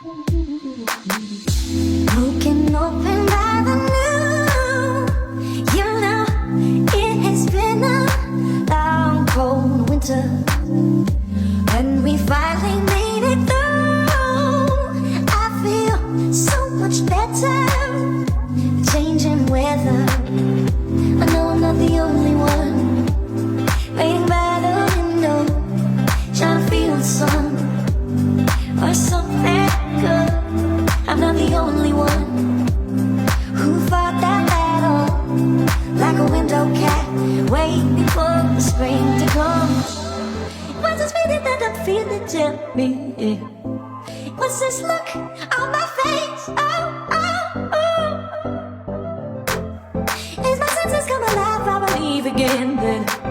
Broken open by the new. You know, it has been a long, cold winter, and we finally made it through. I feel so much better. Changing weather. I know I'm not the only one. Waiting by the window, trying to feel the sun or something good. I'm not the only one who fought that battle like a window cat, waiting for the spring to come. What's this feeling that I'm feeling? Tell me. What's this look on my face? Oh, oh, oh. Is my senses come alive? I believe again that